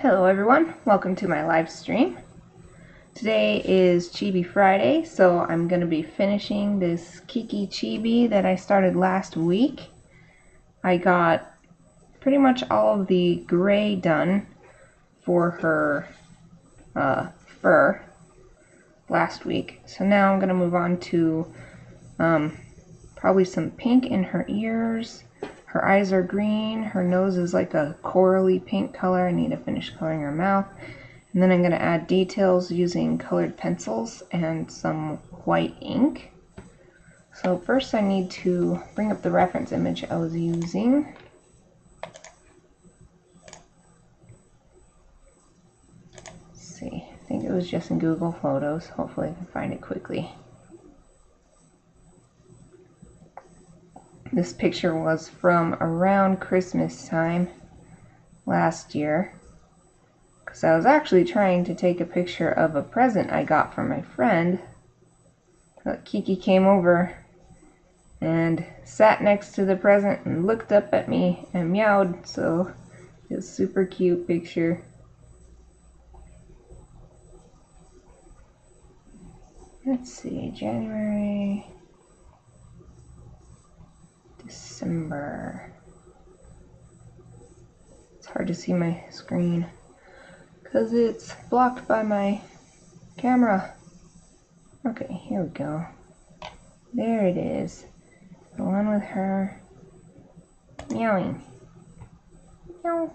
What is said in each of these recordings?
Hello everyone, welcome to my live stream. Today is Chibi Friday, so I'm going to be finishing this Kiki Chibi that I started last week. I got pretty much all of the gray done for her fur last week. So now I'm going to move on to probably some pink in her ears. Her eyes are green, her nose is like a corally pink color. I need to finish coloring her mouth. And then I'm going to add details using colored pencils and some white ink. So first I need to bring up the reference image I was using. Let's see, I think it was just in Google Photos. Hopefully I can find it quickly. This picture was from around Christmas time last year, because I was actually trying to take a picture of a present I got from my friend. Kiki came over and sat next to the present and looked up at me and meowed, so it's a super cute picture. Let's see, January, December. It's hard to see my screen because it's blocked by my camera. Okay, here we go. There it is. The one with her meowing. Meow.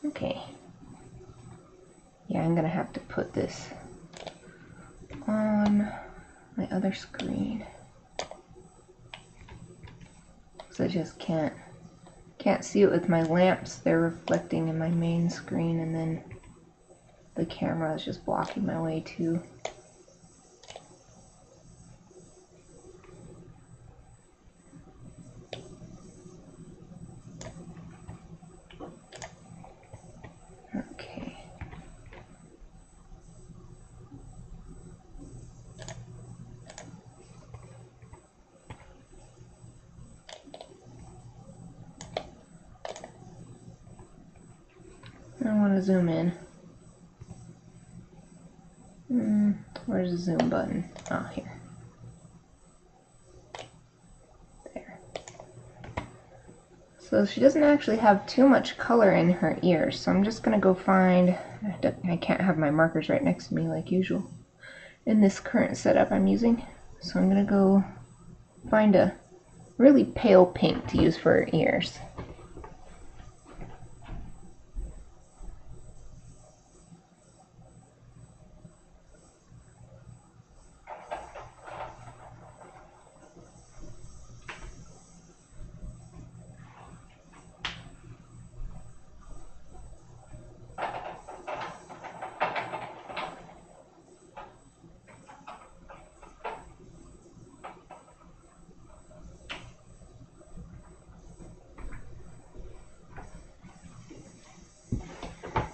Okay. Yeah, I'm gonna have to put this on my other screen, because I just can't see it with my lamps. They're reflecting in my main screen, and then the camera is just blocking my way too. Okay. I want to zoom in. Where's the zoom button? Oh, here. There. So she doesn't actually have too much color in her ears, so I'm just going to go find... I can't have my markers right next to me like usual in this current setup I'm using. So I'm going to go find a really pale pink to use for her ears.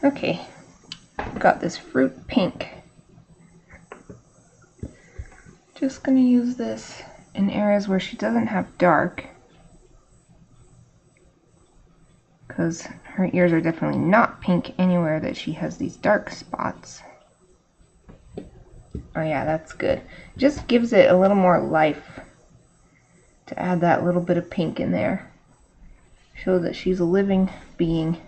Okay, I've got this fruit pink. Just gonna use this in areas where she doesn't have dark, because her ears are definitely not pink anywhere that she has these dark spots. Oh yeah, that's good. Just gives it a little more life to add that little bit of pink in there. Show that she's a living being.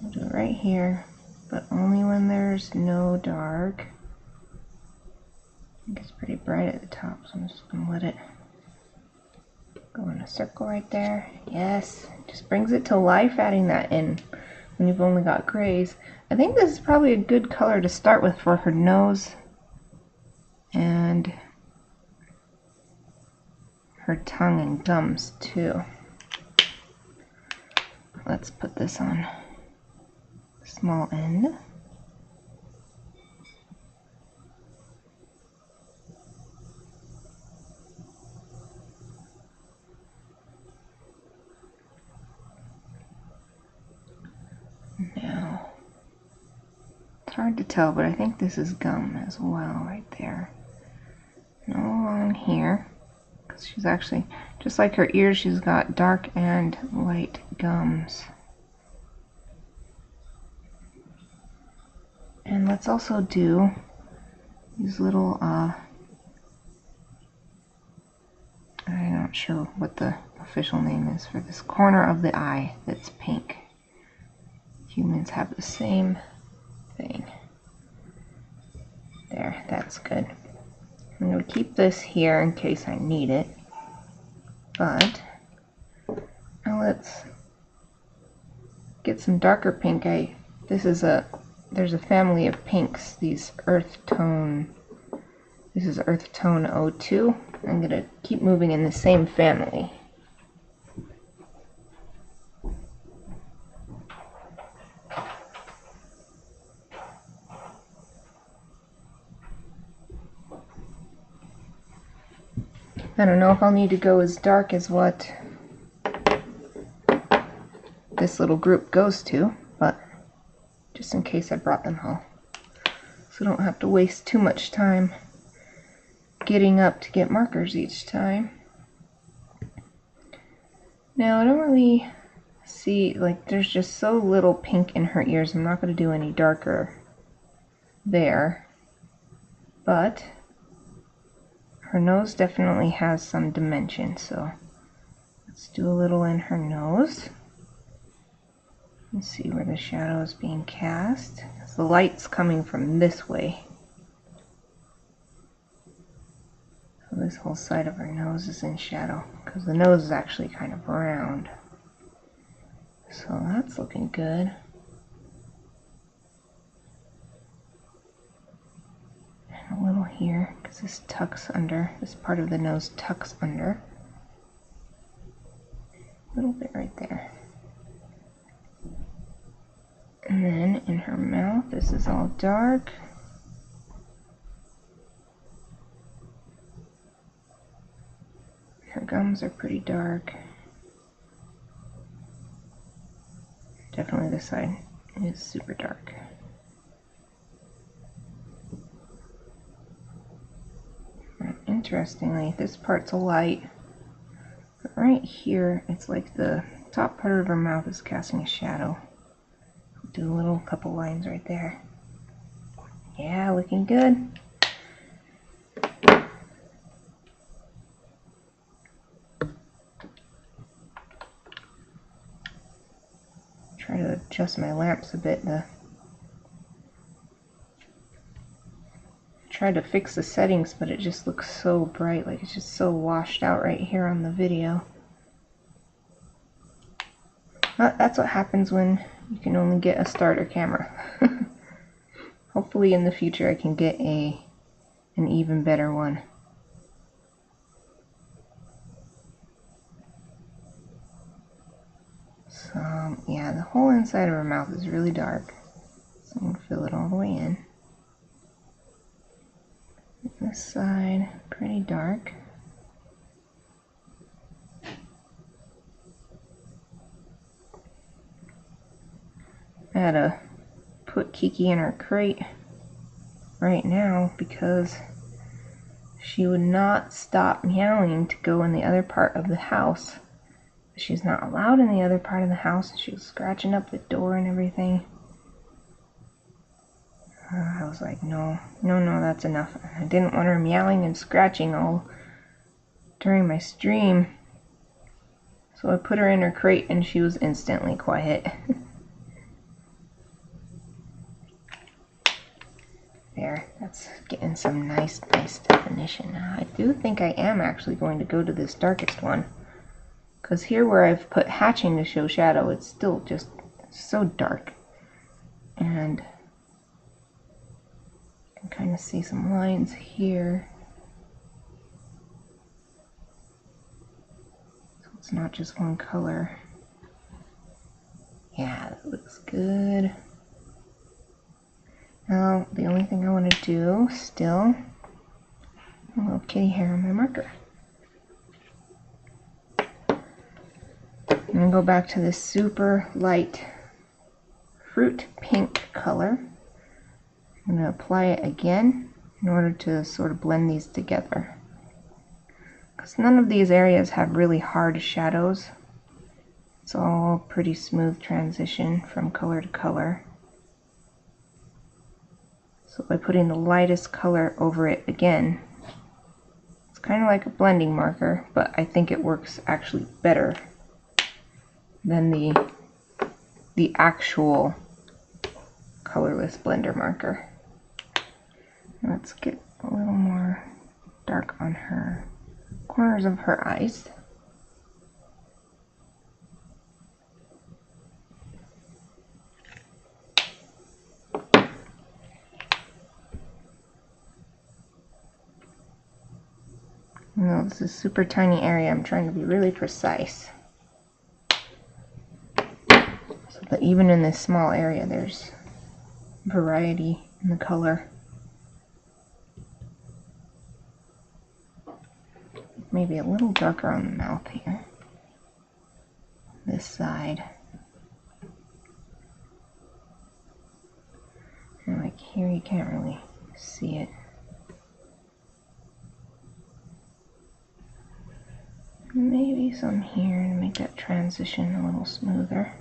I'll do it right here, but only when there's no dark. I think it's pretty bright at the top, so I'm just gonna let it go in a circle right there. Yes, just brings it to life adding that in when you've only got grays. I think this is probably a good color to start with for her nose and her tongue and gums too. Let's put this on small end. Now, it's hard to tell, but I think this is gum as well right there. No along here, She's actually, just like her ears, she's got dark and light gums. And let's also do these little, I'm not sure what the official name is for this corner of the eye that's pink. Humans have the same thing. There, that's good. I'm going to keep this here in case I need it. But now let's get some darker pink. There's a family of pinks, these earth tone. This is earth tone 02. I'm going to keep moving in the same family. I don't know if I'll need to go as dark as what this little group goes to, but just in case I brought them all. So I don't have to waste too much time getting up to get markers each time. Now I don't really see, like, there's just so little pink in her ears. I'm not going to do any darker there, but her nose definitely has some dimension, so let's do a little in her nose. Let's see where the shadow is being cast. The light's coming from this way. So this whole side of her nose is in shadow, because the nose is actually kind of round. So that's looking good. And a little here, because this tucks under, this part of the nose tucks under. A little bit right there. And then in her mouth, this is all dark. Her gums are pretty dark. Definitely this side is super dark. Interestingly, this part's a light, but right here, it's like the top part of her mouth is casting a shadow. Do a little couple lines right there. Yeah, looking good. Try to adjust my lamps a bit. Try to fix the settings, but it just looks so bright, like it's just so washed out right here on the video. That's what happens when you can only get a starter camera. Hopefully in the future I can get an even better one. So yeah, the whole inside of her mouth is really dark. So I'm going to fill it all the way in. This side, pretty dark. I had to put Kiki in her crate right now because she would not stop meowing to go in the other part of the house. She's not allowed in the other part of the house. She was scratching up the door and everything. I was like, no, that's enough. I didn't want her meowing and scratching all during my stream. So I put her in her crate and she was instantly quiet. There, that's getting some nice definition. I do think I am actually going to go to this darkest one. Because here where I've put hatching to show shadow, it's still just so dark. And you can kind of see some lines here. So it's not just one color. Yeah, that looks good. Now, the only thing I want to do still, a little kitty hair on my marker. I'm going to go back to this super light fruit pink color. I'm going to apply it again in order to sort of blend these together. because none of these areas have really hard shadows. It's all pretty smooth transition from color to color. So by putting the lightest color over it again, it's kind of like a blending marker, but I think it works actually better than the actual colorless blender marker. Let's get a little more dark on her corners of her eyes. No, this is a super tiny area. I'm trying to be really precise. So that even in this small area, there's variety in the color. Maybe a little darker on the mouth here. This side. And like here, you can't really see it. Maybe some here to make that transition a little smoother.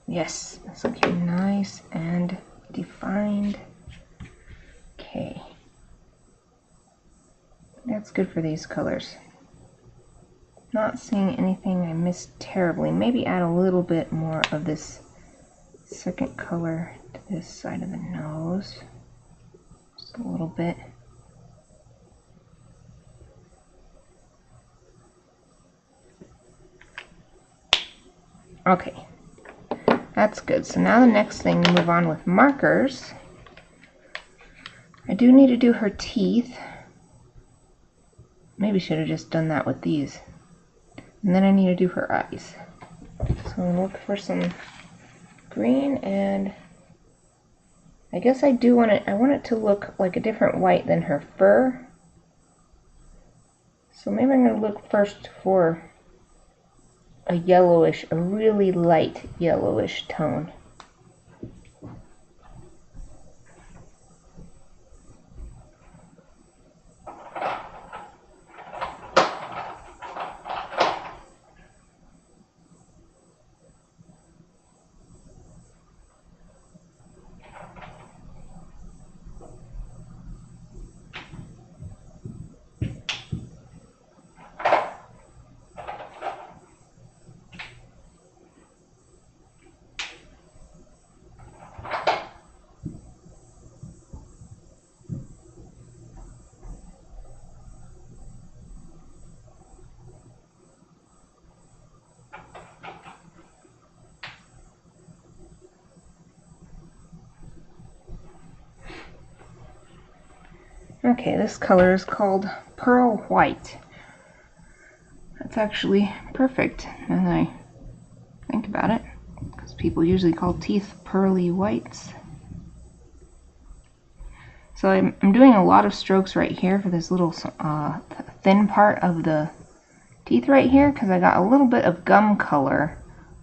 Yes, that's looking nice and defined. Okay. That's good for these colors. Not seeing anything I missed terribly. Maybe add a little bit more of this second color to this side of the nose. Just a little bit. Okay. That's good. So now the next thing, move on with markers. I do need to do her teeth. Maybe should have just done that with these. And then I need to do her eyes. So I'll look for some green, and I guess I do want it, I want it to look like a different white than her fur. So maybe I'm going to look first for a yellowish, a really light yellowish tone. Okay, this color is called Pearl White. That's actually perfect now that I think about it, because people usually call teeth pearly whites. So I'm doing a lot of strokes right here for this little thin part of the teeth right here, because I got a little bit of gum color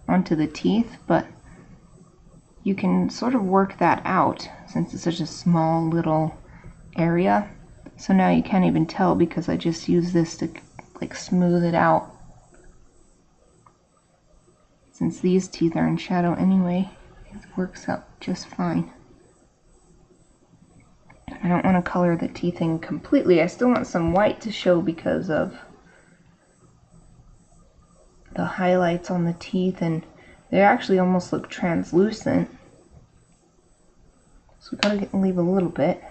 onto the teeth, but you can sort of work that out since it's such a small little area. So now you can't even tell because I just use this to like smooth it out. Since these teeth are in shadow anyway, it works out just fine. I don't want to color the teeth in completely. I still want some white to show because of the highlights on the teeth, and they actually almost look translucent. So we gotta leave a little bit.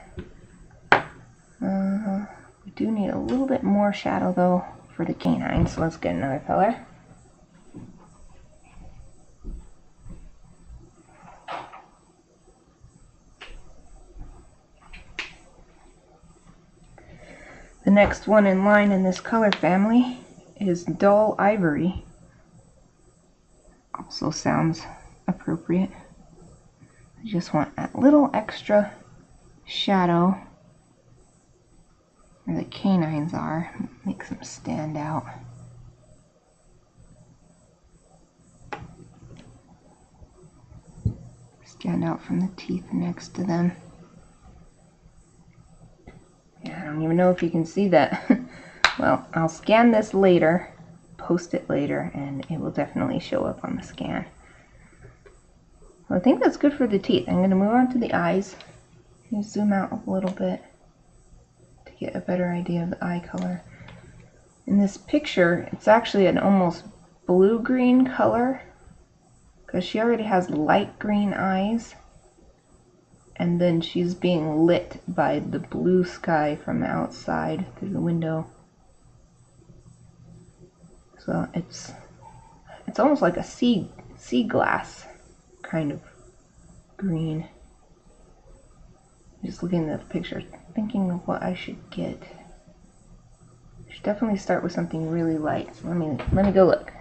We do need a little bit more shadow though for the canine, so let's get another color. The next one in line in this color family is Dull Ivory. Also sounds appropriate. I just want that little extra shadow where the canines are, makes them stand out. stand out from the teeth next to them. Yeah, I don't even know if you can see that. Well, I'll scan this later, post it later, and it will definitely show up on the scan. Well, I think that's good for the teeth. I'm going to move on to the eyes. Let me zoom out a little bit to get a better idea of the eye color. In this picture, it's actually an almost blue-green color because she already has light green eyes, and then she's being lit by the blue sky from outside through the window. So it's almost like a sea glass kind of green. Just looking at the picture, thinking of what I should get. I should definitely start with something really light. So let me go look.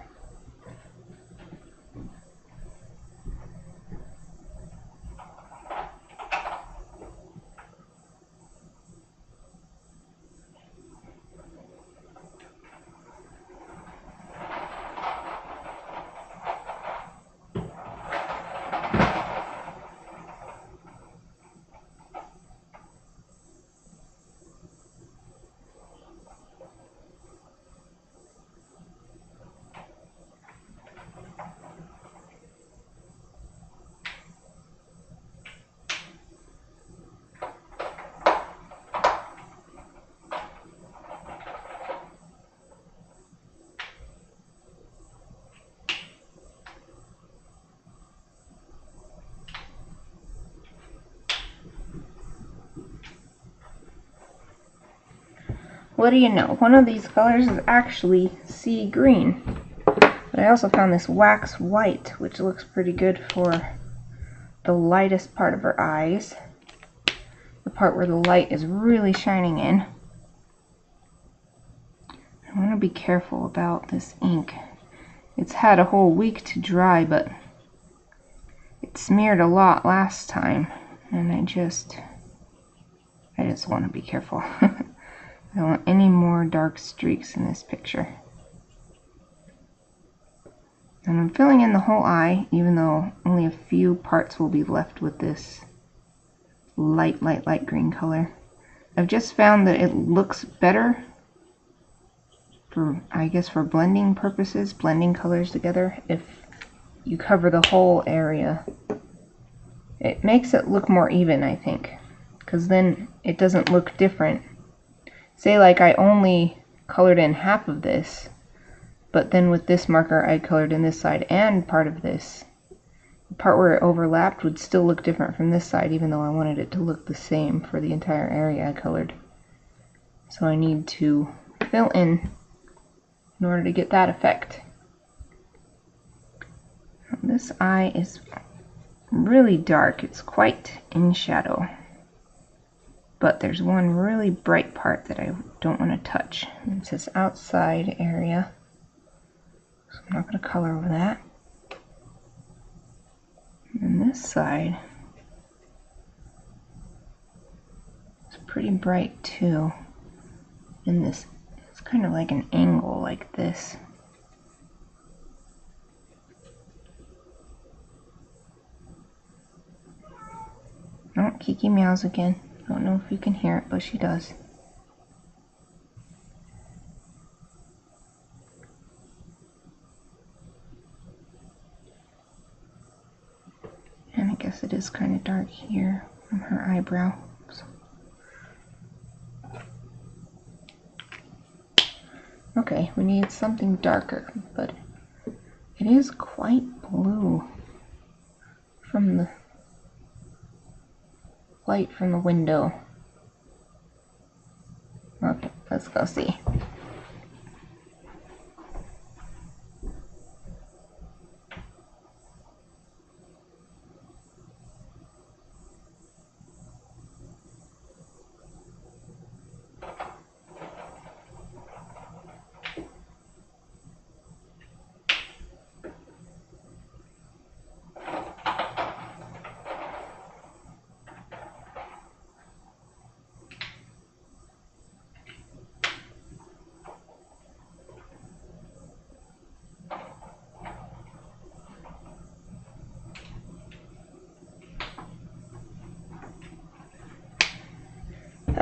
What do you know? One of these colors is actually sea green. But I also found this wax white, which looks pretty good for the lightest part of her eyes. The part where the light is really shining in. I want to be careful about this ink. It's had a whole week to dry, but it smeared a lot last time, and I just want to be careful. I don't want any more dark streaks in this picture. And I'm filling in the whole eye, even though only a few parts will be left with this light green color. I've just found that it looks better for, I guess, for blending purposes, blending colors together, if you cover the whole area. It makes it look more even, I think, because then it doesn't look different. Say like I only colored in half of this, but then with this marker I colored in this side and part of this. The part where it overlapped would still look different from this side, even though I wanted it to look the same for the entire area I colored. So I need to fill in order to get that effect. This eye is really dark. It's quite in shadow. But there's one really bright part that I don't want to touch. It says outside area. So I'm not going to color over that. And this side is pretty bright too. And this, it's kind of like an angle like this. Oh, Kiki meows again. I don't know if you can hear it, but she does. And I guess it is kind of dark here from her eyebrow. So. Okay, we need something darker, but it is quite blue from the light from the window. Okay, let's go see.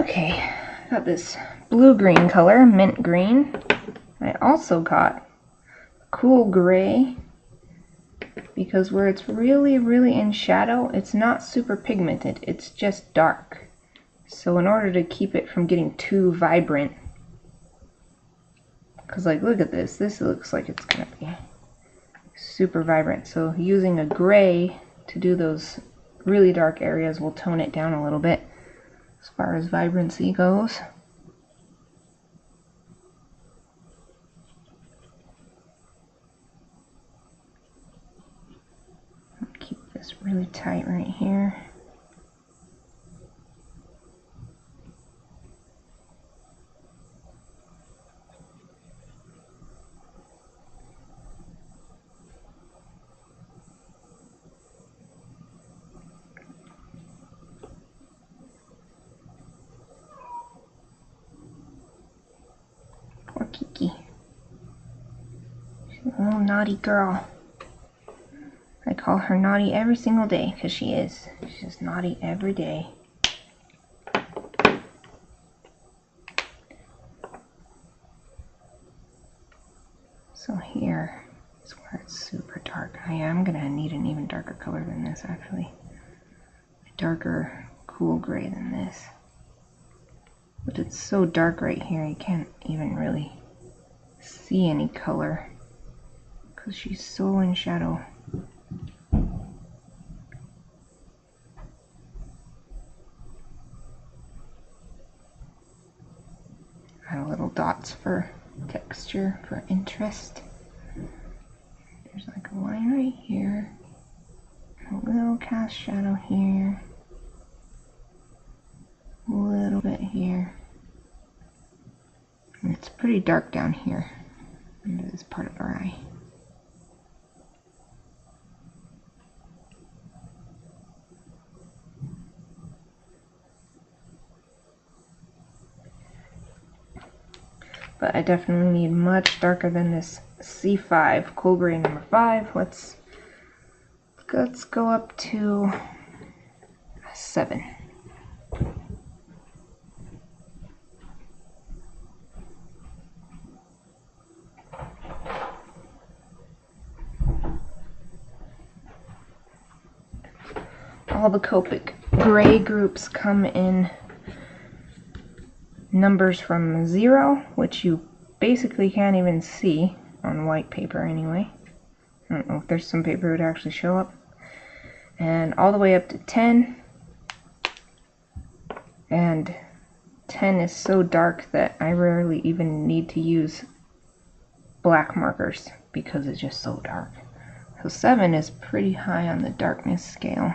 Okay, got this blue-green color, mint green. I also got cool gray, because where it's really in shadow, it's not super pigmented, it's just dark. So in order to keep it from getting too vibrant, because like look at this looks like it's gonna be super vibrant, so using a gray to do those really dark areas will tone it down a little bit as far as vibrancy goes. Keep this really tight right here. Poor Kiki. She's a little naughty girl. I call her naughty every single day because she is. She's just naughty every day. So here is where it's super dark. I am going to need an even darker color than this actually. A darker cool gray than this. But it's so dark right here you can't even really see any color because she's so in shadow. Add little dots for texture, for interest. There's like a line right here, a little cast shadow here, a little bit here. And it's pretty dark down here under this part of her eye. But I definitely need much darker than this C5, cool gray number 5. Let's go up to 7. All the Copic gray groups come in numbers from 0, which you basically can't even see on white paper anyway. I don't know if there's some paper it would actually show up. And all the way up to 10. And 10 is so dark that I rarely even need to use black markers because it's just so dark. So 7 is pretty high on the darkness scale.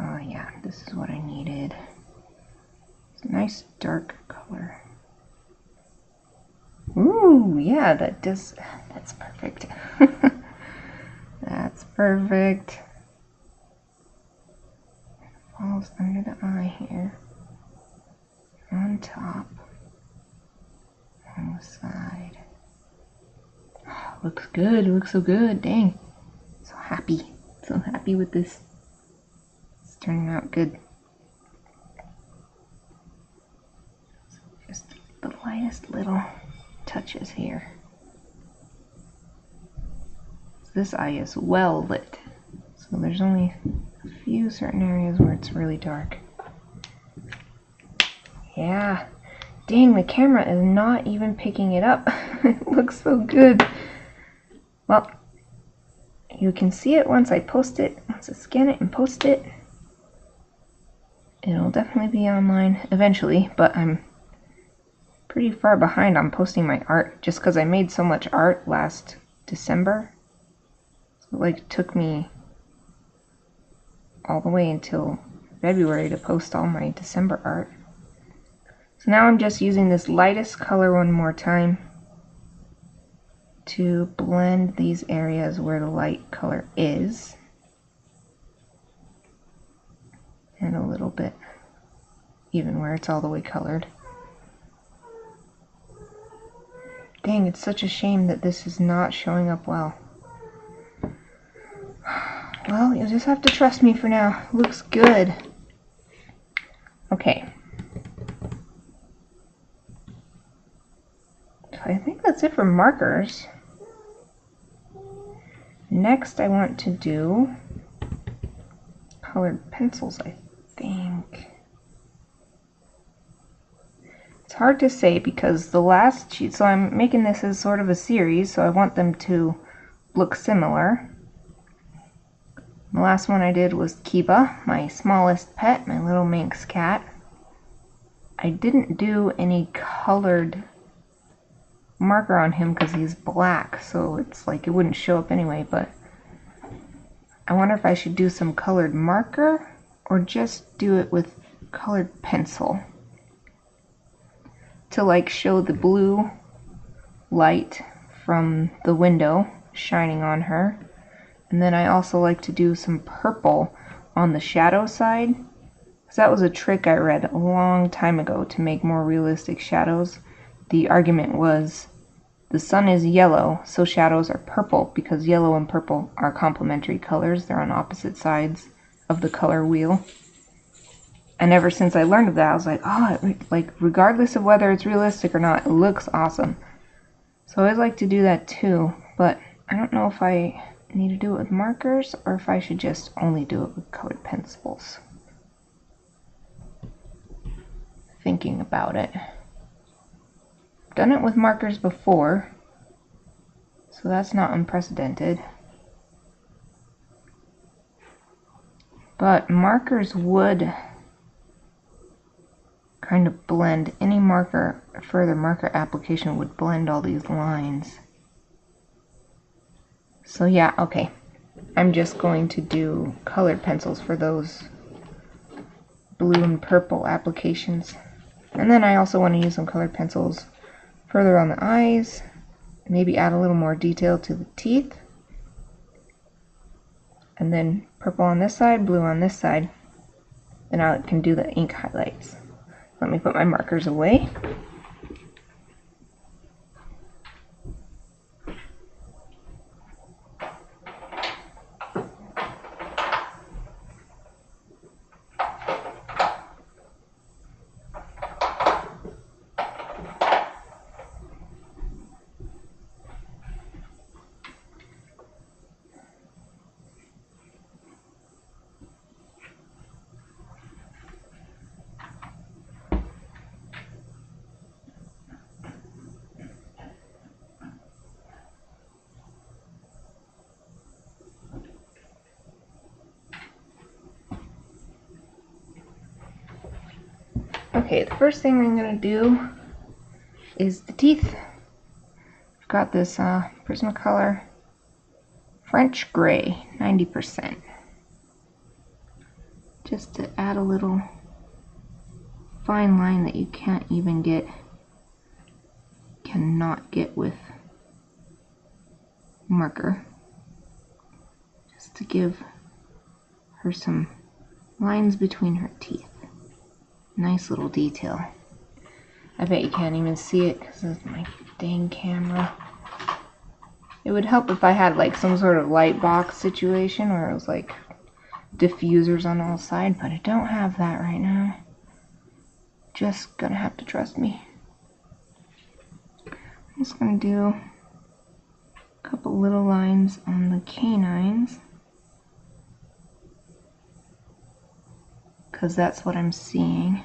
Oh yeah, this is what I needed. It's a nice dark color. Ooh, yeah, that's perfect. That's perfect. Falls under the eye here. On top. On the side. Oh, looks good, looks so good, dang. So happy with this. It's turning out good. Just the lightest little touches here. This eye is well lit, so there's only a few certain areas where it's really dark. Yeah, dang, the camera is not even picking it up. It looks so good. Well, you can see it once I post it, once I scan it and post it. It'll definitely be online eventually, but I'm pretty far behind on posting my art just because I made so much art last December. So it like took me all the way until February to post all my December art. So now I'm just using this lightest color one more time to blend these areas where the light color is. And a little bit even where it's all the way colored. Dang, it's such a shame that this is not showing up well. Well, you'll just have to trust me for now. Looks good. Okay. So I think that's it for markers. Next, I want to do colored pencils, I think. It's hard to say because the last sheet, so I'm making this as sort of a series, so I want them to look similar. The last one I did was Kiba, my smallest pet, my little Manx cat. I didn't do any colored marker on him because he's black, so it's like it wouldn't show up anyway, but I wonder if I should do some colored marker or just do it with colored pencil to like show the blue light from the window shining on her. And then I also like to do some purple on the shadow side, because that was a trick I read a long time ago to make more realistic shadows. The argument was the sun is yellow, so shadows are purple, because yellow and purple are complementary colors. They're on opposite sides of the color wheel. And ever since I learned of that, I was like, oh, like regardless of whether it's realistic or not, it looks awesome. So I always like to do that too, but I don't know if I need to do it with markers or if I should just only do it with colored pencils. Thinking about it. I've done it with markers before, so that's not unprecedented. But markers would kind of blend, any marker, further marker application would blend all these lines. So yeah, okay. I'm just going to do colored pencils for those blue and purple applications. And then I also want to use some colored pencils further on the eyes, maybe add a little more detail to the teeth. And then purple on this side, blue on this side. Then I can do the ink highlights. Let me put my markers away. Okay, the first thing I'm going to do is the teeth. I've got this Prismacolor French Gray, 90%. Just to add a little fine line that you cannot get with marker. Just to give her some lines between her teeth. Nice little detail. I bet you can't even see it because of my dang camera. It would help if I had like some sort of light box situation where it was like diffusers on all sides, but I don't have that right now. Just gonna have to trust me. I'm just gonna do a couple little lines on the canines, because that's what I'm seeing.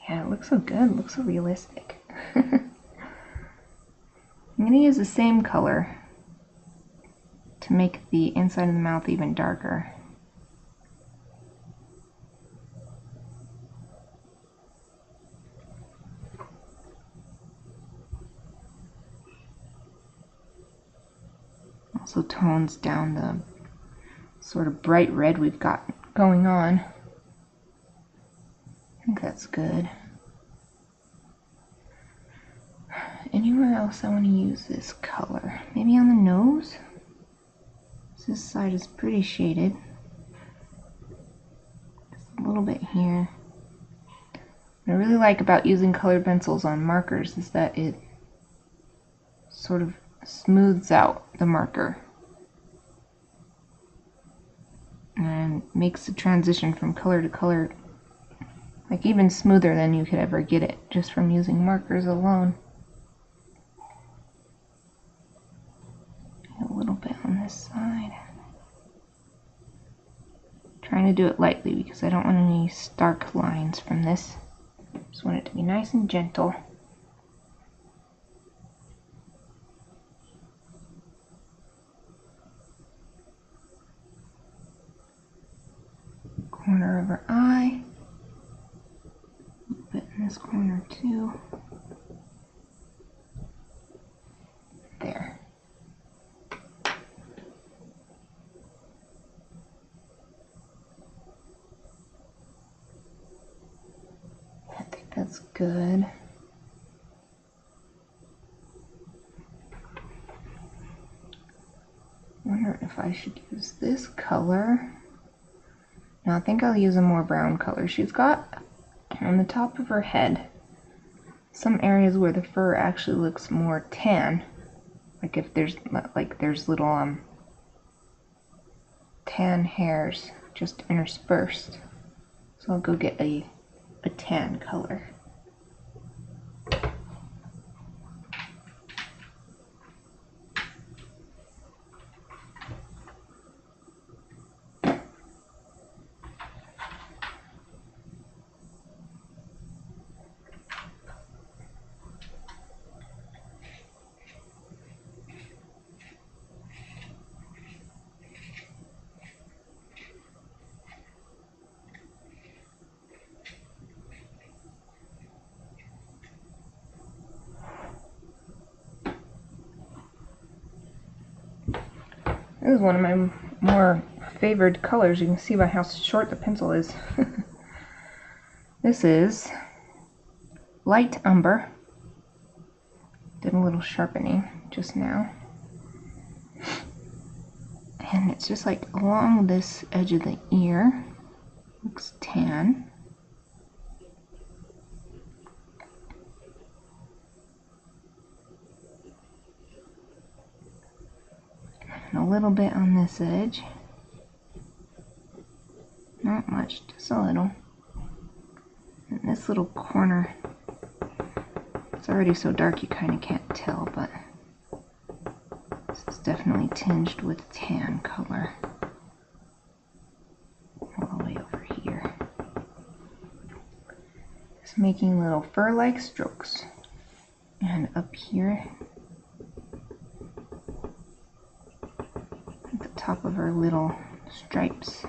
Yeah, it looks so good, it looks so realistic. I'm going to use the same color to make the inside of the mouth even darker. Also tones down the sort of bright red we've got going on. I think that's good. Anywhere else I want to use this color? Maybe on the nose? This side is pretty shaded. Just a little bit here. What I really like about using colored pencils on markers is that it sort of smooths out the marker and makes the transition from color to color like even smoother than you could ever get it just from using markers alone. A little bit on this side. Trying to do it lightly because I don't want any stark lines from this. Just want it to be nice and gentle. Corner of her eye. A little bit in this corner too. There. I think that's good. Wonder if I should use this color. No, I think I'll use a more brown color. She's got on the top of her head some areas where the fur actually looks more tan. Like if there's little tan hairs just interspersed. So I'll go get a tan color. This is one of my more favored colors. You can see by how short the pencil is. This is light umber. Did a little sharpening just now. And it's just like along this edge of the ear. Looks tan. And a little bit on this edge. Not much, just a little. And this little corner, it's already so dark you kind of can't tell, but this is definitely tinged with tan color. All the way over here. Just making little fur-like strokes. And up here, at the top of her little stripes.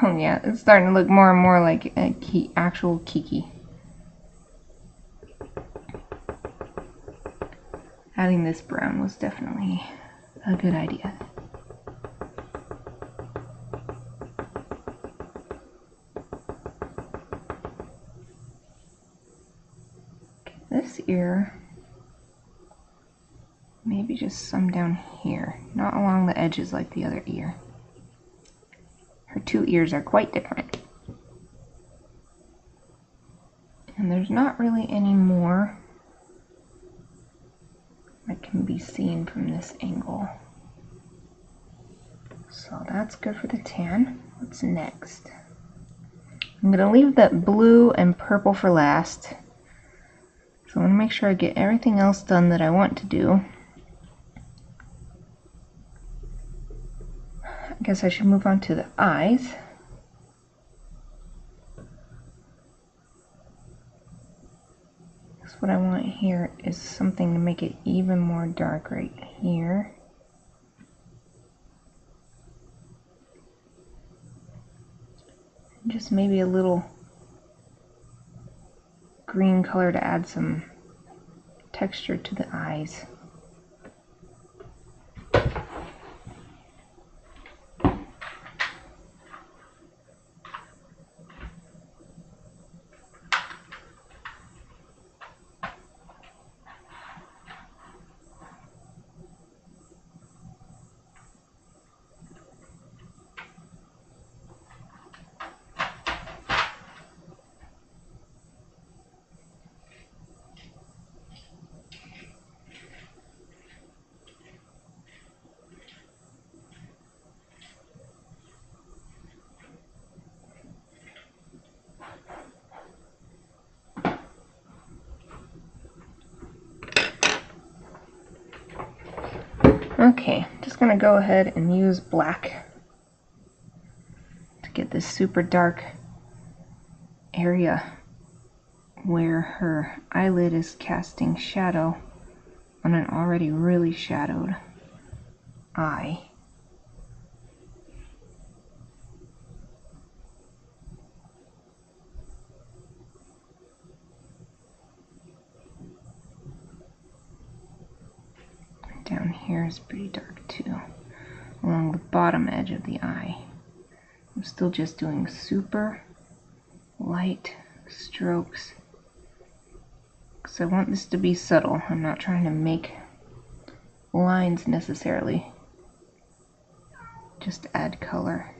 Oh yeah, it's starting to look more and more like a actual Kiki. Adding this brown was definitely a good idea. This ear, maybe just some down here, not along the edges like the other ear. Her two ears are quite different. And there's not really any more that can be seen from this angle. So that's good for the tan. What's next? I'm going to leave that blue and purple for last. So I want to make sure I get everything else done that I want to do. I guess I should move on to the eyes. What I want here is something to make it even more dark right here. Just maybe a little green color to add some texture to the eyes. Okay, just gonna go ahead and use black to get this super dark area where her eyelid is casting shadow on an already really shadowed eye. Down here is pretty dark too, along the bottom edge of the eye. I'm still just doing super light strokes because I want this to be subtle. I'm not trying to make lines necessarily, just add color.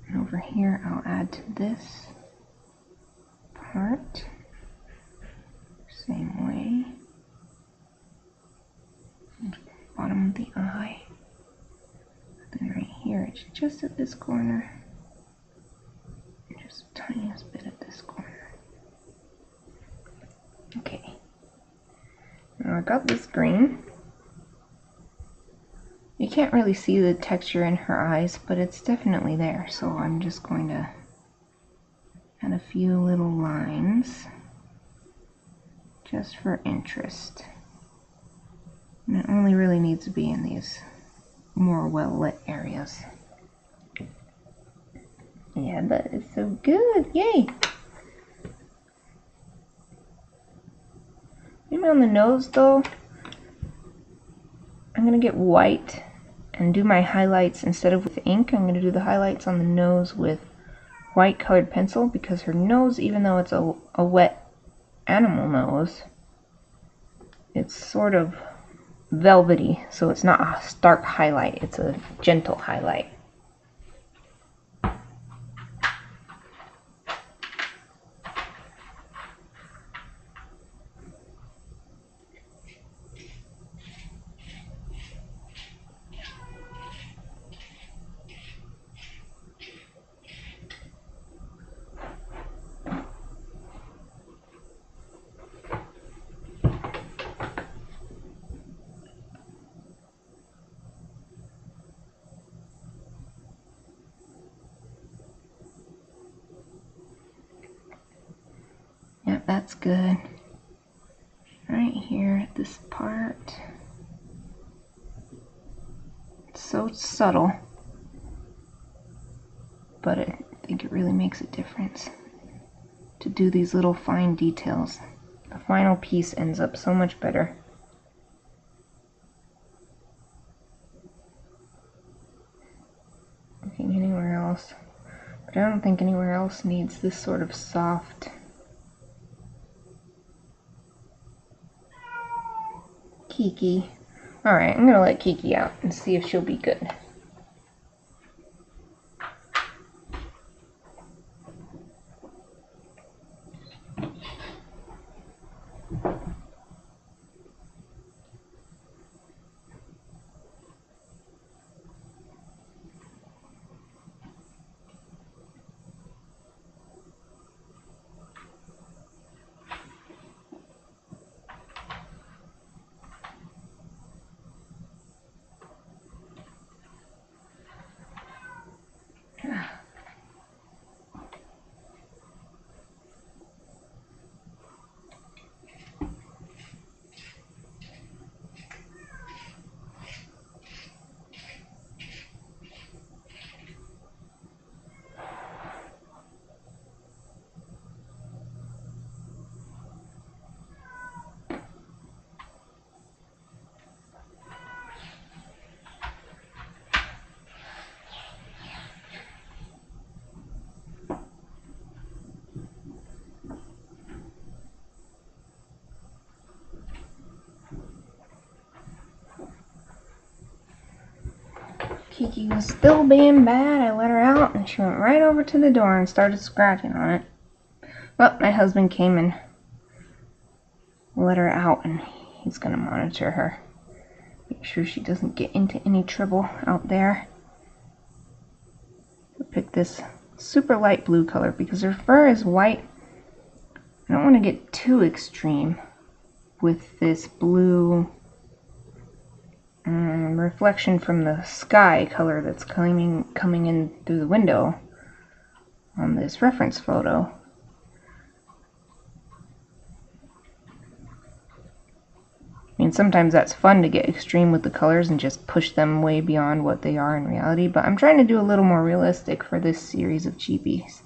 And over here I'll add to this part, same way, bottom of the eye, then right here it's just at this corner, just the tiniest bit at this corner. Okay, now I got this green. You can't really see the texture in her eyes, but it's definitely there, so I'm just going to add a few little lines just for interest. And it only really needs to be in these more well-lit areas. Yeah, that is so good. Yay! Maybe on the nose though, I'm gonna get white and do my highlights instead of with ink. I'm gonna do the highlights on the nose with white colored pencil because her nose, even though it's a wet animal nose, it's sort of velvety, so it's not a stark highlight, it's a gentle highlight. Yep, that's good. Right here at this part. It's so subtle, but I think it really makes a difference to do these little fine details. The final piece ends up so much better. Looking anywhere else, but I don't think anywhere else needs this sort of soft Kiki. Alright, I'm gonna let Kiki out and see if she'll be good. Kiki was still being bad. I let her out and she went right over to the door and started scratching on it. Well, my husband came and let her out and he's gonna monitor her. Make sure she doesn't get into any trouble out there. Pick this super light blue color because her fur is white, I don't want to get too extreme with this blue reflection from the sky color that's coming in through the window on this reference photo. I mean, sometimes that's fun to get extreme with the colors and just push them way beyond what they are in reality, but I'm trying to do a little more realistic for this series of chibis.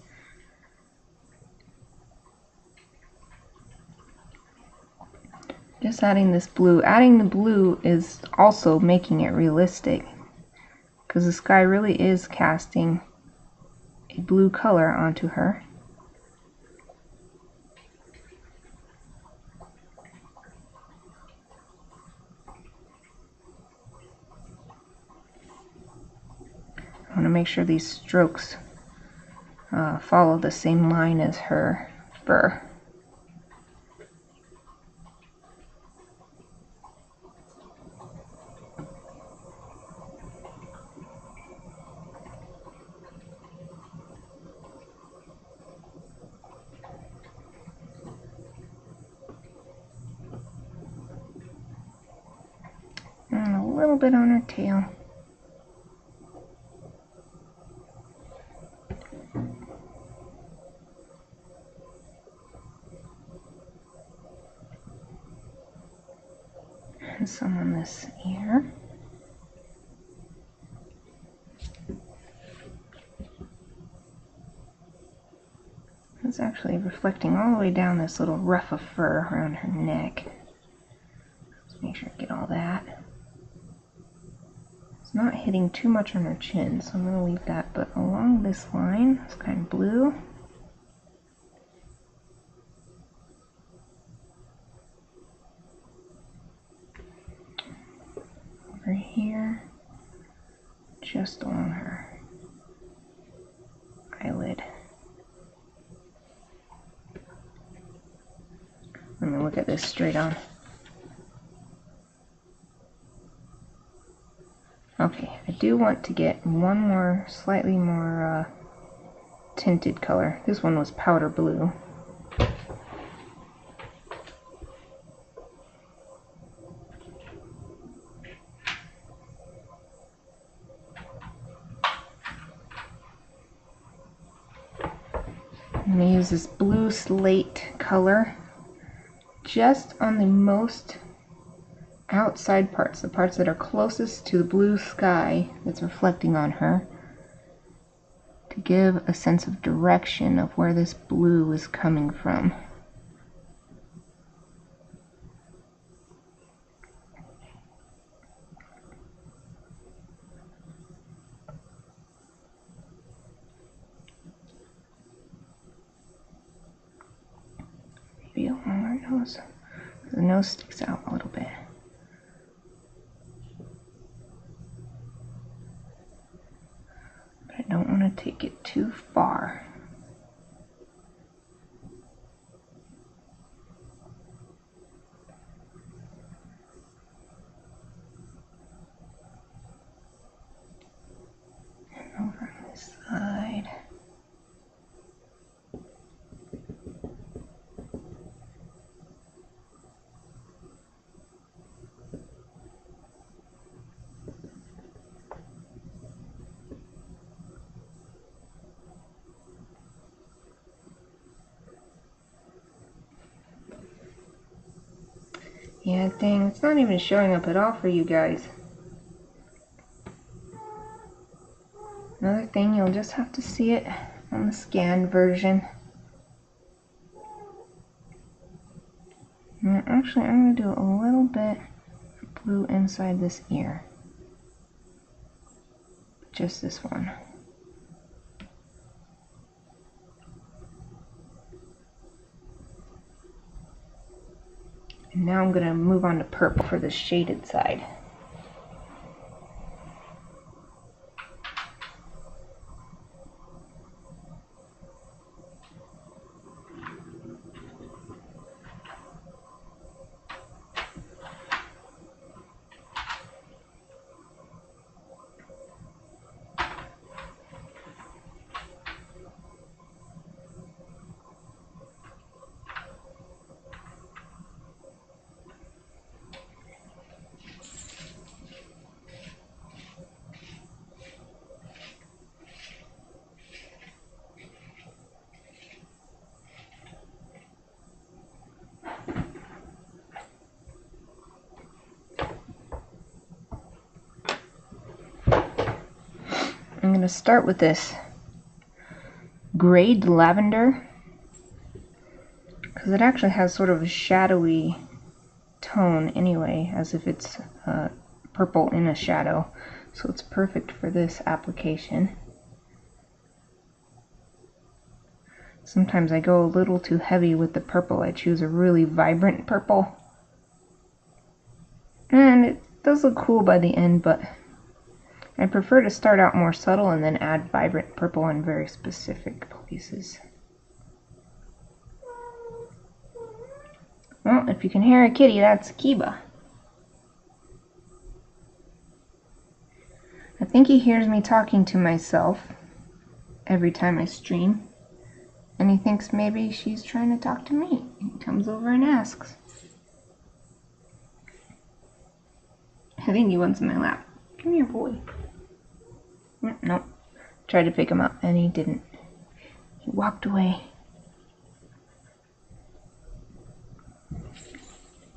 Just adding this blue. Adding the blue is also making it realistic, because the sky really is casting a blue color onto her. I want to make sure these strokes follow the same line as her fur. And a little bit on her tail. And some on this ear. It's actually reflecting all the way down this little ruff of fur around her neck. Let's make sure I get all that. It's not hitting too much on her chin, so I'm going to leave that, but along this line, it's kind of blue. Over here, just along her eyelid. Let me look at this straight on. Okay, I do want to get one more, slightly more tinted color. This one was powder blue. I'm going to use this blue slate color just on the most outside parts, the parts that are closest to the blue sky that's reflecting on her, to give a sense of direction of where this blue is coming from. Maybe along her nose. The nose sticks out a little bit. But I don't want to take it too far. And over on this side. Yeah, dang, it's not even showing up at all for you guys. Another thing, you'll just have to see it on the scanned version. And actually, I'm going to do a little bit of blue inside this ear. Just this one. And now I'm going to move on to purple for the shaded side. I'm going to start with this grayed lavender because it actually has sort of a shadowy tone anyway, as if it's purple in a shadow, so it's perfect for this application. Sometimes I go a little too heavy with the purple. I choose a really vibrant purple, and it does look cool by the end, but I prefer to start out more subtle and then add vibrant purple in very specific places. Well, if you can hear a kitty, that's Kiba. I think he hears me talking to myself every time I stream, and he thinks maybe she's trying to talk to me. He comes over and asks. I think he wants my lap. Come here, boy. Nope. Tried to pick him up, and he didn't. He walked away.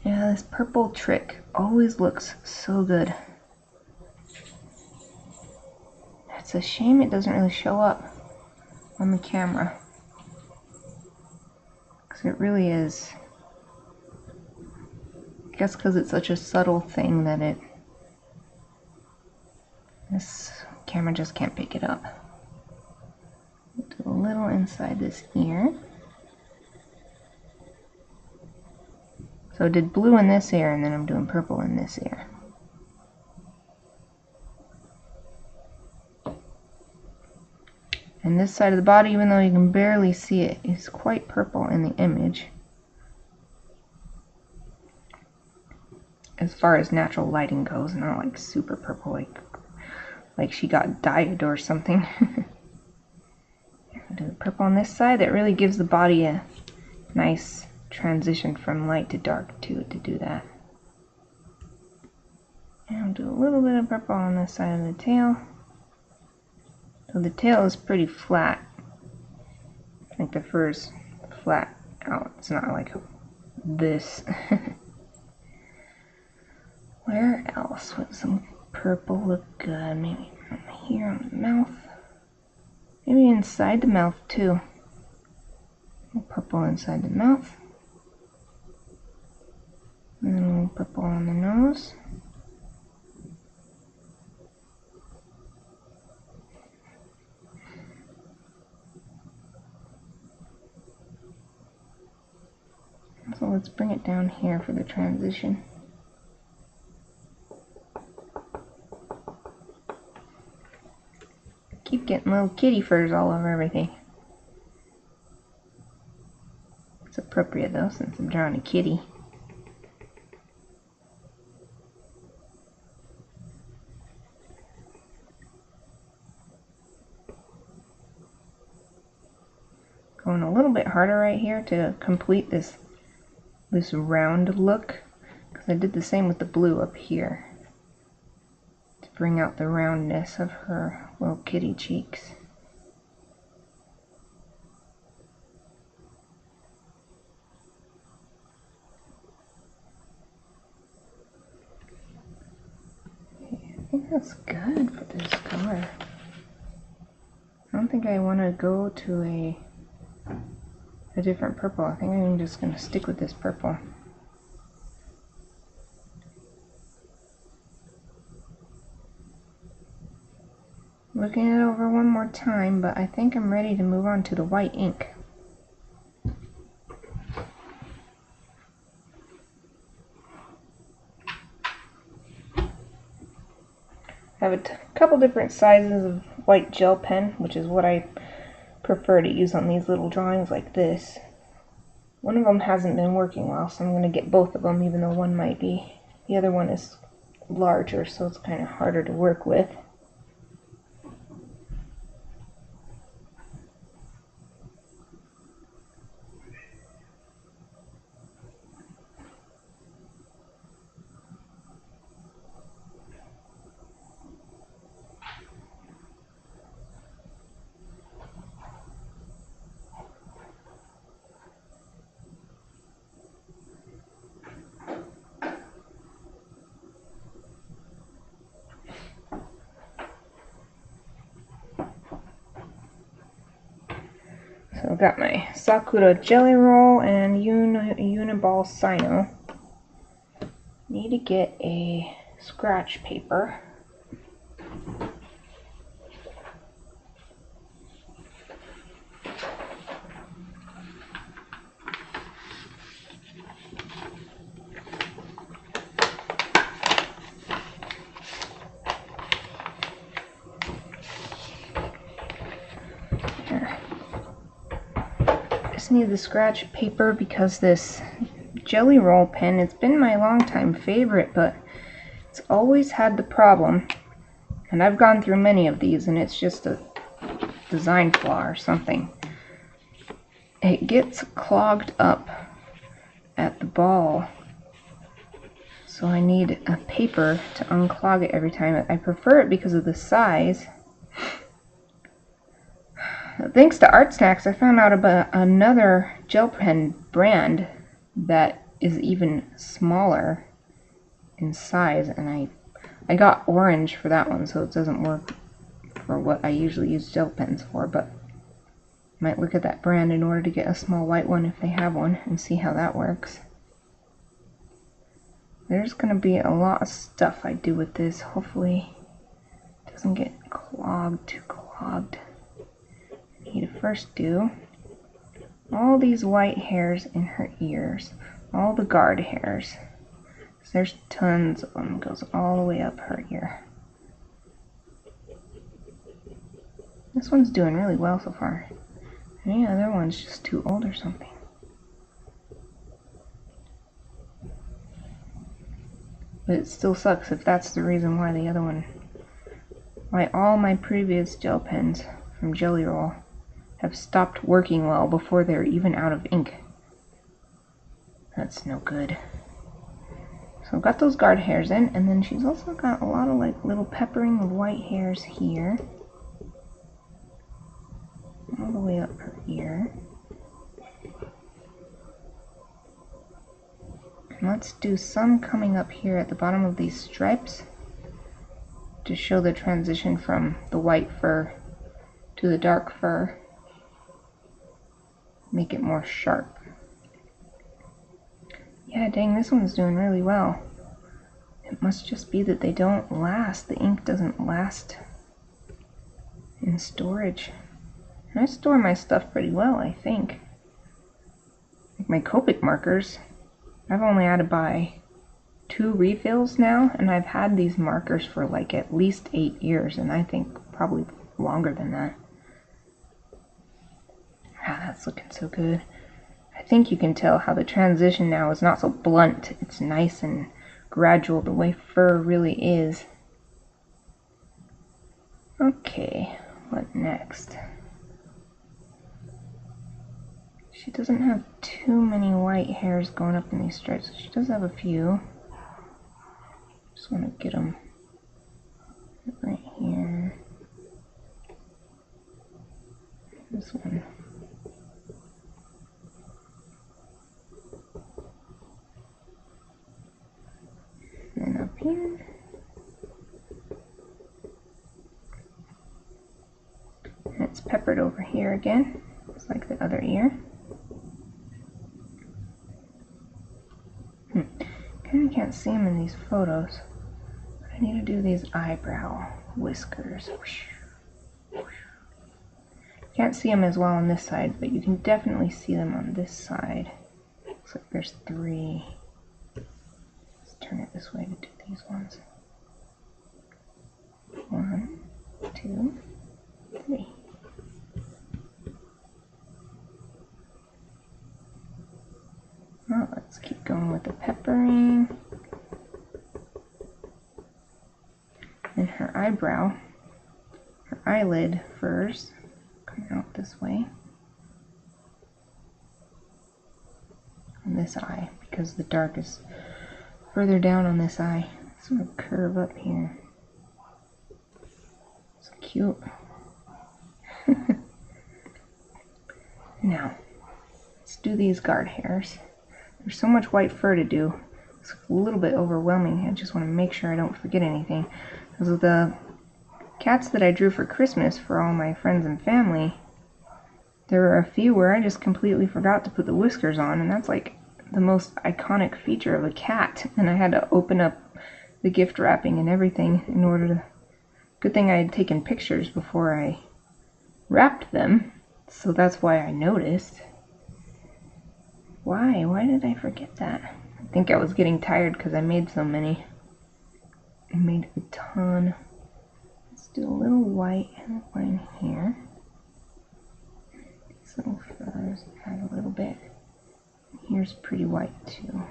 Yeah, this purple trick always looks so good. It's a shame it doesn't really show up on the camera, because it really is. I guess because it's such a subtle thing that this camera just can't pick it up. Do a little inside this ear. So I did blue in this ear, and then I'm doing purple in this ear. And this side of the body, even though you can barely see it, is quite purple in the image, as far as natural lighting goes, not like super purple, like she got dyed or something. Do the purple on this side. That really gives the body a nice transition from light to dark to do that. And I'll do a little bit of purple on this side of the tail. So the tail is pretty flat. I think the fur's flat out. It's not like this. Where else would some purple look good? Maybe here on the mouth. Maybe inside the mouth too. Purple inside the mouth. And then a little purple on the nose. So let's bring it down here for the transition. Keep getting little kitty furs all over everything. It's appropriate though, since I'm drawing a kitty. Going a little bit harder right here to complete this round look, because I did the same with the blue up here to bring out the roundness of her little kitty cheeks. I think that's good for this color. I don't think I want to go to a different purple. I think I'm just going to stick with this purple. Looking it over one more time, but I think I'm ready to move on to the white ink. I have a couple different sizes of white gel pen, which is what I prefer to use on these little drawings like this. One of them hasn't been working well, so I'm going to get both of them, even though one might be. The other one is larger, so it's kind of harder to work with. So I've got my Sakura Jelly Roll and Uniball Sino. Need to get a scratch paper. Need the scratch paper because this jelly roll pen, it's been my longtime favorite, but it's always had the problem, and I've gone through many of these, and it's just a design flaw or something. It gets clogged up at the ball, so I need a paper to unclog it every time. I prefer it because of the size. Thanks to Art Snacks, I found out about another gel pen brand that is even smaller in size, and I got orange for that one, so it doesn't work for what I usually use gel pens for, but I might look at that brand in order to get a small white one if they have one and see how that works. There's going to be a lot of stuff I do with this. Hopefully it doesn't get too clogged. To first do all these white hairs in her ears, all the guard hairs. So there's tons of them, goes all the way up her ear. This one's doing really well so far. Any other one's just too old or something. But it still sucks if that's the reason why the other one, why all my previous gel pens from Jelly Roll have stopped working well before they're even out of ink. That's no good. So I've got those guard hairs in, and then she's also got a lot of like little peppering of white hairs here. All the way up her ear. And let's do some coming up here at the bottom of these stripes to show the transition from the white fur to the dark fur. Make it more sharp. Yeah, dang, this one's doing really well. It must just be that they don't last. The ink doesn't last in storage. And I store my stuff pretty well, I think. Like my Copic markers, I've only had to buy 2 refills now, and I've had these markers for like at least 8 years, and I think probably longer than that. Ah, that's looking so good. I think you can tell how the transition now is not so blunt. It's nice and gradual, the way fur really is. Okay, what next? She doesn't have too many white hairs going up in these stripes. She does have a few. Just want to get them right here. This one. And up here. And it's peppered over here again, just like the other ear. Kind of can't see them in these photos. But I need to do these eyebrow whiskers. Can't see them as well on this side, but you can definitely see them on this side. Looks like there's 3. Let's turn it this way to do these ones. 1, 2, 3. Well, let's keep going with the peppering. And her eyebrow, her eyelid first, coming out this way. On this eye, because the dark is further down on this eye. Sort of curve up here. It's cute. Now, let's do these guard hairs. There's so much white fur to do. It's a little bit overwhelming. I just want to make sure I don't forget anything. Because of the cats that I drew for Christmas for all my friends and family, there were a few where I just completely forgot to put the whiskers on, and that's like the most iconic feature of a cat, and I had to open up the gift wrapping and everything in order to... Good thing I had taken pictures before I wrapped them, so that's why I noticed. Why did I forget that? I think I was getting tired because I made so many. I made a ton. Let's do a little white line here. These little feathers add a little bit. Here's pretty white too.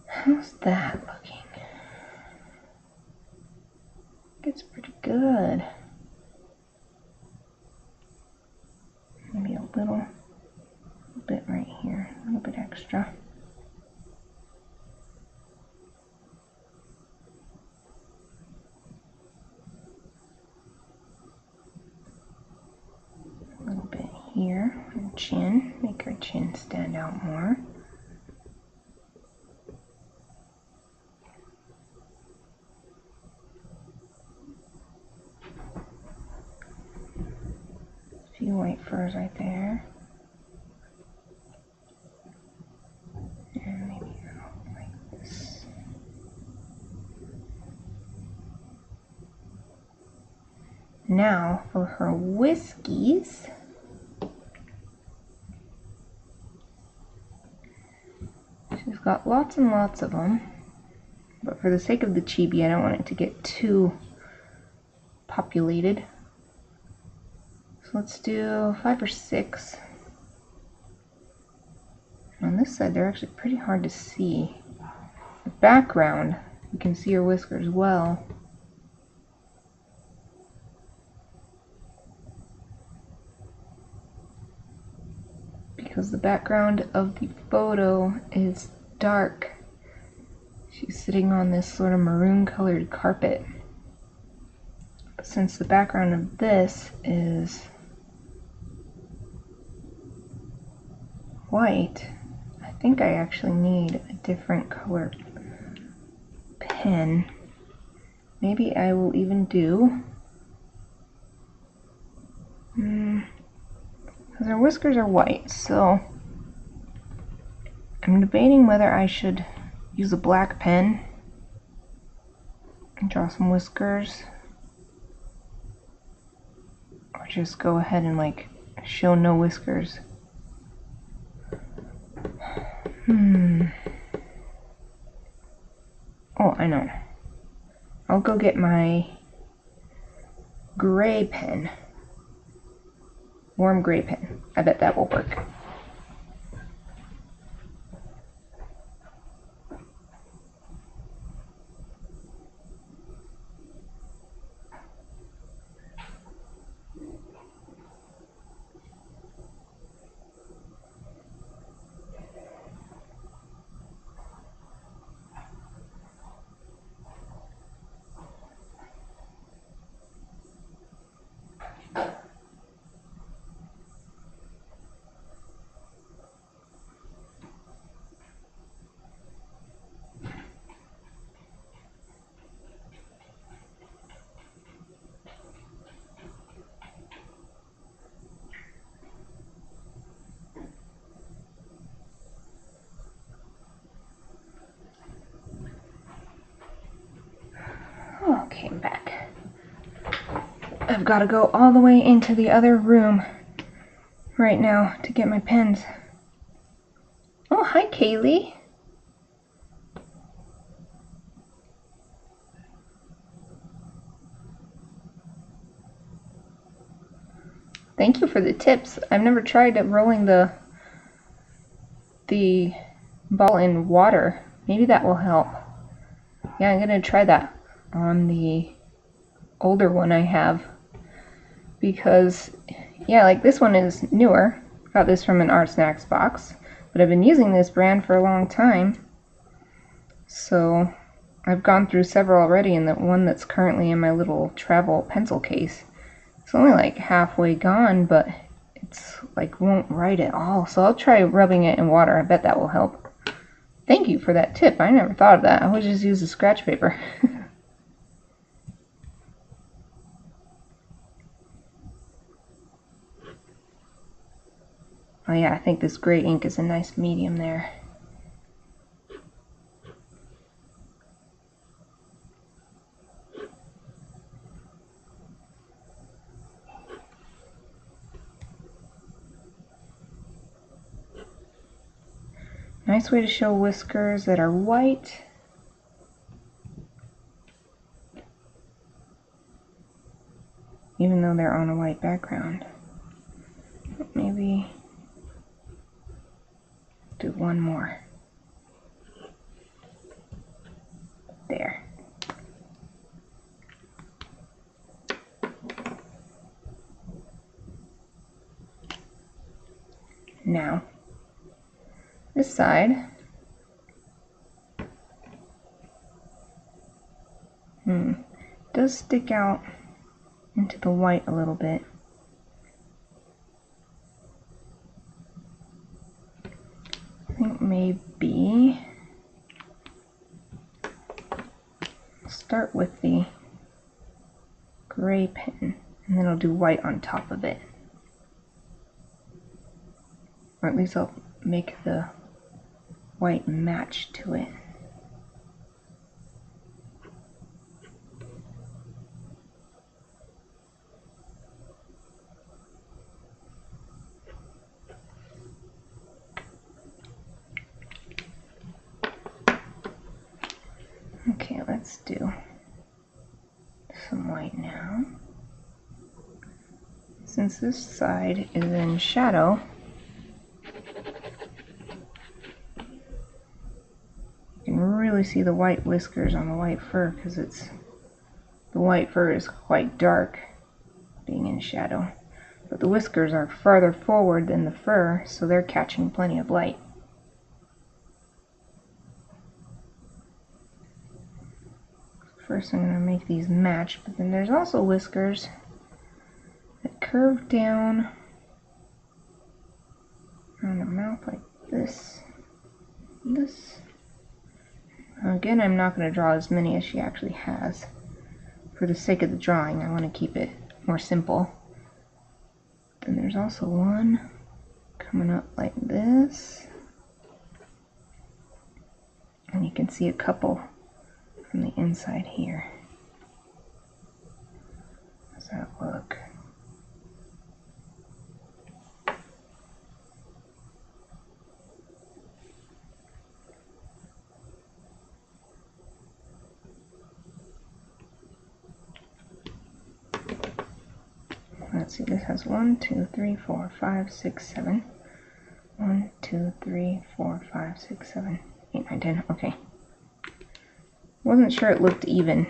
How's that looking? It's pretty good. Maybe a little bit right here, a little bit extra. A little bit here on her chin, make her chin stand out more. A few white furs right there. And maybe like this. Now for her whiskies. She's got lots and lots of them, but for the sake of the chibi, I don't want it to get too populated. So let's do 5 or 6. On this side, they're actually pretty hard to see. The background, you can see her whiskers well. Because the background of the photo is dark. She's sitting on this sort of maroon colored carpet. But since the background of this is white, I think I actually need a different colored pen. Maybe I will even do because her whiskers are white, so I'm debating whether I should use a black pen and draw some whiskers, or just go ahead and like show no whiskers. Oh, I know. I'll go get my gray pen. Warm gray pen. I bet that will work. Okay, I'm back. I've got to go all the way into the other room right now to get my pens. Oh, hi, Kaylee. Thank you for the tips. I've never tried rolling the ball in water. Maybe that will help. Yeah, I'm gonna try that on the older one I have, because yeah, like this one is newer. Got this from an Art Snacks box, but I've been using this brand for a long time, so I've gone through several already, and the one that's currently in my little travel pencil case, it's only like halfway gone, but it's like won't write at all. So I'll try rubbing it in water. I bet that will help. Thank you for that tip. I never thought of that. I would just use the scratch paper. Oh yeah, I think this gray ink is a nice medium there. Nice way to show whiskers that are white. Even though they're on a white background. Maybe do one more. There. Now, this side. Does stick out into the white a little bit. I think maybe start with the gray pen and then I'll do white on top of it. Or at least I'll make the white match to it. Okay, let's do some white now. Since this side is in shadow, you can really see the white whiskers on the white fur because the white fur is quite dark being in shadow. But the whiskers are farther forward than the fur, so they're catching plenty of light. First I'm going to make these match, but then there's also whiskers that curve down around the mouth like this. Again, I'm not going to draw as many as she actually has. For the sake of the drawing, I want to keep it more simple. Then there's also one coming up like this. And you can see a couple from the inside here. How's that look? Let's see, this has 1, 2, 3, 4, 5, 6, 7. 1, 2, 3, 4, 5, 6, 7, 8, 9, 10. Okay. Wasn't sure it looked even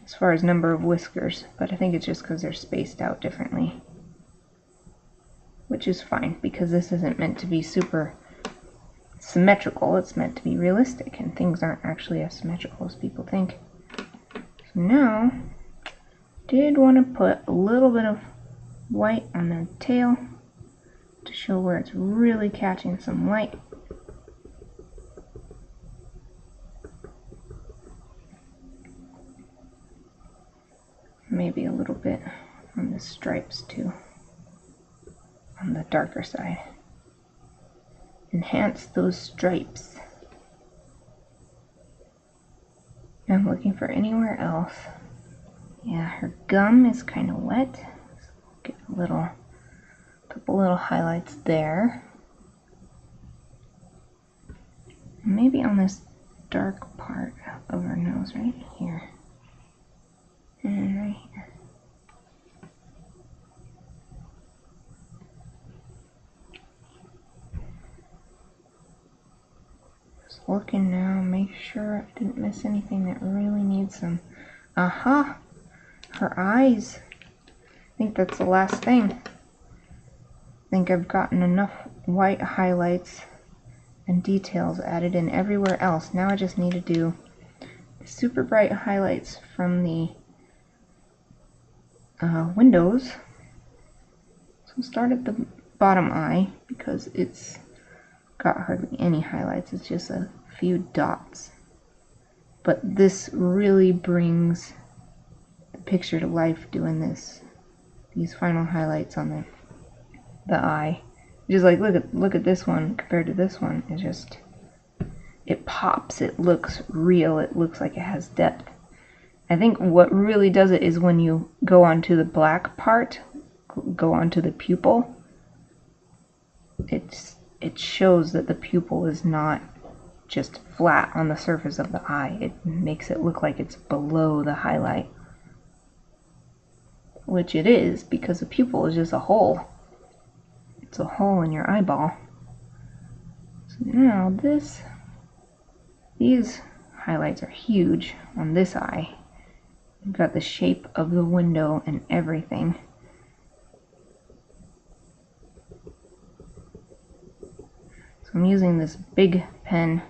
as far as number of whiskers, but I think it's just because they're spaced out differently. Which is fine, because this isn't meant to be super symmetrical, it's meant to be realistic, and things aren't actually as symmetrical as people think. So now, did want to put a little bit of white on the tail to show where it's really catching some light. Maybe a little bit on the stripes too, on the darker side. Enhance those stripes. I'm looking for anywhere else. Yeah, her gum is kind of wet. So get a couple little highlights there. Maybe on this dark part of her nose right here. And right here. Just looking now, make sure I didn't miss anything that really needs some. Aha! Her eyes. I think that's the last thing. I think I've gotten enough white highlights and details added in everywhere else. Now I just need to do super bright highlights from the windows. So start at the bottom eye because it's got hardly any highlights. It's just a few dots. But this really brings the picture to life doing these final highlights on the eye. Just like look at this one compared to this one. It pops, it looks real, it looks like it has depth. I think what really does it is when you go onto the black part, go onto the pupil, it shows that the pupil is not just flat on the surface of the eye. It makes it look like it's below the highlight, which it is, because the pupil is just a hole. It's a hole in your eyeball. So now these highlights are huge on this eye. You've got the shape of the window and everything. So I'm using this big pen,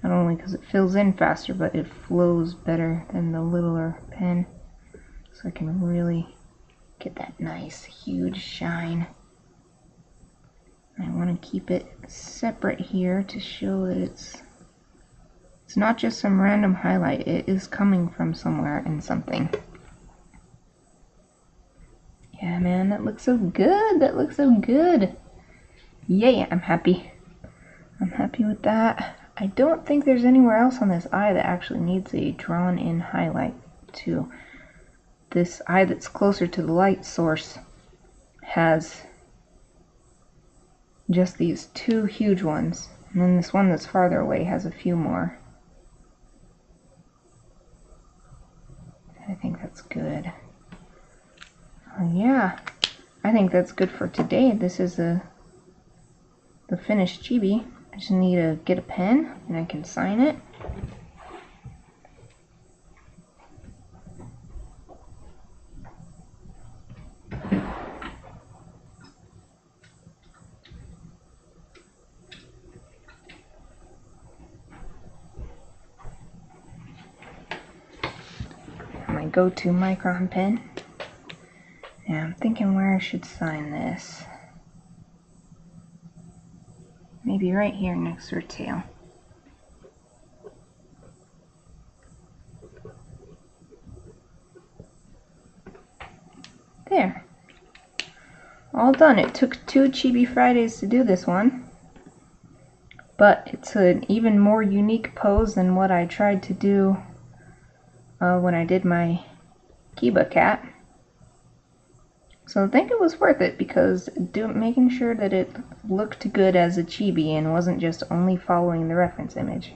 not only because it fills in faster, but it flows better than the littler pen. So I can really get that nice huge shine. I want to keep it separate here to show that it's not just some random highlight. It is coming from somewhere and something. Yeah, man, that looks so good. That looks so good. Yay, I'm happy. I'm happy with that. I don't think there's anywhere else on this eye that actually needs a drawn in highlight too. This eye that's closer to the light source has just these two huge ones, and then this one that's farther away has a few more. I think that's good. Oh yeah, I think that's good for today. This is the finished chibi. I just need to get a pen and I can sign it. My go-to micron pen. Now I'm thinking where I should sign this. Maybe right here next to her tail. There. All done. It took 2 Chibi Fridays to do this one. But it's an even more unique pose than what I tried to do when I did my Kiba cat. So I think it was worth it, because making sure that it looked good as a chibi and wasn't just only following the reference image.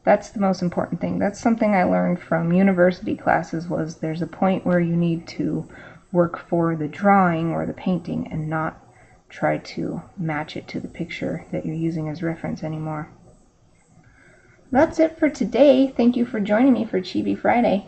That's the most important thing. That's something I learned from university classes, was there's a point where you need to work for the drawing or the painting and not try to match it to the picture that you're using as reference anymore. That's it for today. Thank you for joining me for Chibi Friday.